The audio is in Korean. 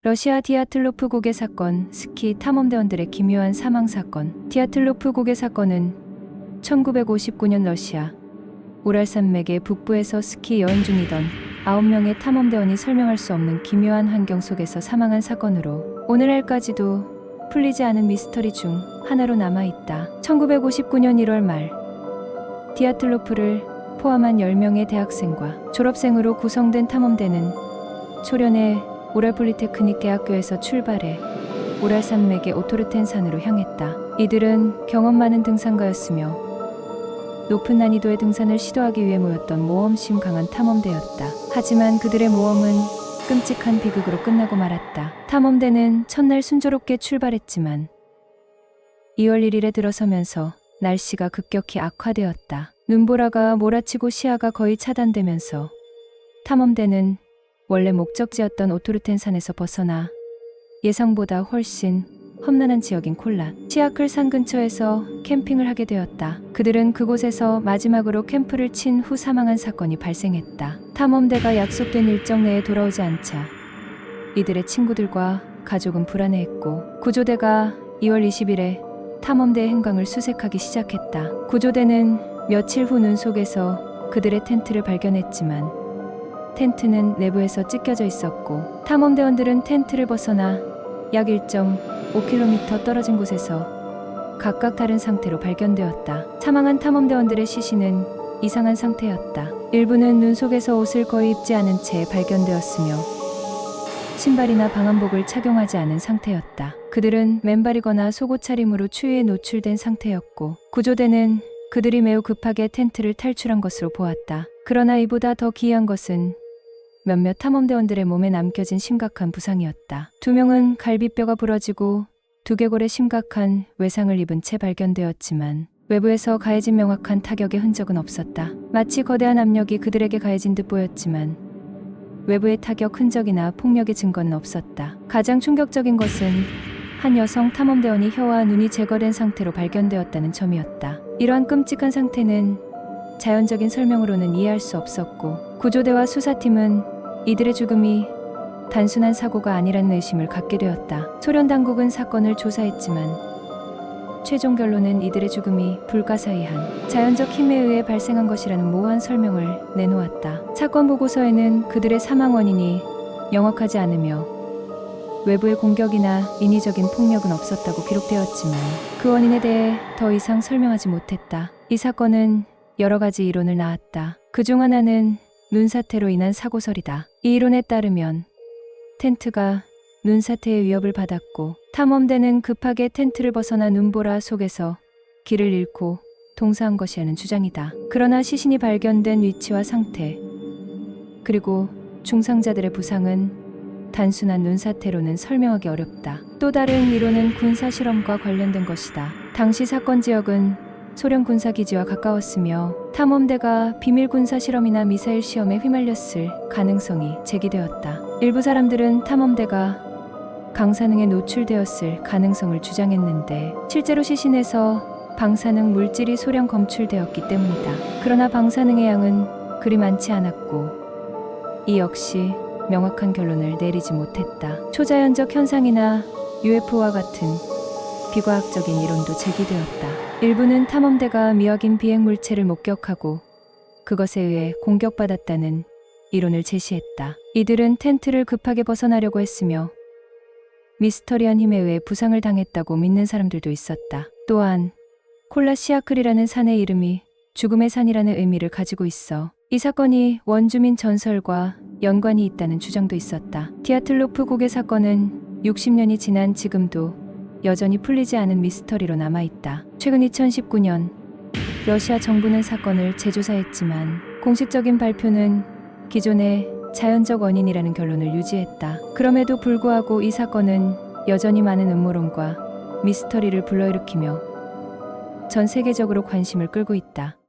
러시아 디아틀로프 고개 사건, 스키 탐험대원들의 기묘한 사망 사건. 디아틀로프 고개 사건은 1959년 러시아 우랄산맥의 북부에서 스키 여행 중이던 9명의 탐험대원이 설명할 수 없는 기묘한 환경 속에서 사망한 사건으로 오늘날까지도 풀리지 않은 미스터리 중 하나로 남아있다. 1959년 1월 말 디아틀로프를 포함한 10명의 대학생과 졸업생으로 구성된 탐험대는 소련의 우랄폴리테크닉 대학교에서 출발해 우랄산맥의 오토르텐 산으로 향했다. 이들은 경험 많은 등산가였으며 높은 난이도의 등산을 시도하기 위해 모였던 모험심 강한 탐험대였다. 하지만 그들의 모험은 끔찍한 비극으로 끝나고 말았다. 탐험대는 첫날 순조롭게 출발했지만 2월 1일에 들어서면서 날씨가 급격히 악화되었다. 눈보라가 몰아치고 시야가 거의 차단되면서 탐험대는 원래 목적지였던 오토르텐 산에서 벗어나 예상보다 훨씬 험난한 지역인 콜라 시아클 산 근처에서 캠핑을 하게 되었다. 그들은 그곳에서 마지막으로 캠프를 친 후 사망한 사건이 발생했다. 탐험대가 약속된 일정 내에 돌아오지 않자 이들의 친구들과 가족은 불안해했고 구조대가 2월 20일에 탐험대의 행방을 수색하기 시작했다. 구조대는 며칠 후 눈 속에서 그들의 텐트를 발견했지만 텐트는 내부에서 찢겨져 있었고 탐험대원들은 텐트를 벗어나 약 1.5km 떨어진 곳에서 각각 다른 상태로 발견되었다. 사망한 탐험대원들의 시신은 이상한 상태였다. 일부는 눈 속에서 옷을 거의 입지 않은 채 발견되었으며 신발이나 방한복을 착용하지 않은 상태였다. 그들은 맨발이거나 속옷 차림으로 추위에 노출된 상태였고 구조대는 그들이 매우 급하게 텐트를 탈출한 것으로 보았다. 그러나 이보다 더 기이한 것은 몇몇 탐험대원들의 몸에 남겨진 심각한 부상이었다. 2명은 갈비뼈가 부러지고 두개골에 심각한 외상을 입은 채 발견되었지만 외부에서 가해진 명확한 타격의 흔적은 없었다. 마치 거대한 압력이 그들에게 가해진 듯 보였지만 외부의 타격 흔적이나 폭력의 증거는 없었다. 가장 충격적인 것은 한 여성 탐험대원이 혀와 눈이 제거된 상태로 발견되었다는 점이었다. 이러한 끔찍한 상태는 자연적인 설명으로는 이해할 수 없었고 구조대와 수사팀은 이들의 죽음이 단순한 사고가 아니라는 의심을 갖게 되었다. 소련 당국은 사건을 조사했지만 최종 결론은 이들의 죽음이 불가사의한 자연적 힘에 의해 발생한 것이라는 모호한 설명을 내놓았다. 사건 보고서에는 그들의 사망 원인이 명확하지 않으며 외부의 공격이나 인위적인 폭력은 없었다고 기록되었지만 그 원인에 대해 더 이상 설명하지 못했다. 이 사건은 여러 가지 이론을 낳았다. 그중 하나는 눈사태로 인한 사고설이다. 이 이론에 따르면 텐트가 눈사태의 위협을 받았고 탐험대는 급하게 텐트를 벗어나 눈보라 속에서 길을 잃고 동사한 것이라는 주장이다. 그러나 시신이 발견된 위치와 상태 그리고 중상자들의 부상은 단순한 눈사태로는 설명하기 어렵다. 또 다른 이론은 군사실험과 관련된 것이다. 당시 사건 지역은 소련 군사기지와 가까웠으며 탐험대가 비밀 군사실험이나 미사일 시험에 휘말렸을 가능성이 제기되었다. 일부 사람들은 탐험대가 방사능에 노출되었을 가능성을 주장했는데 실제로 시신에서 방사능 물질이 소량 검출되었기 때문이다. 그러나 방사능의 양은 그리 많지 않았고 이 역시 명확한 결론을 내리지 못했다. 초자연적 현상이나 UFO와 같은 비과학적인 이론도 제기되었다. 일부는 탐험대가 미확인 비행 물체를 목격하고 그것에 의해 공격받았다는 이론을 제시했다. 이들은 텐트를 급하게 벗어나려고 했으며 미스터리한 힘에 의해 부상을 당했다고 믿는 사람들도 있었다. 또한 콜라 시아클이라는 산의 이름이 죽음의 산이라는 의미를 가지고 있어 이 사건이 원주민 전설과 연관이 있다는 주장도 있었다. 디아틀로프 고개 사건은 60년이 지난 지금도 여전히 풀리지 않은 미스터리로 남아있다. 최근 2019년 러시아 정부는 사건을 재조사했지만 공식적인 발표는 기존의 자연적 원인이라는 결론을 유지했다. 그럼에도 불구하고 이 사건은 여전히 많은 음모론과 미스터리를 불러일으키며 전 세계적으로 관심을 끌고 있다.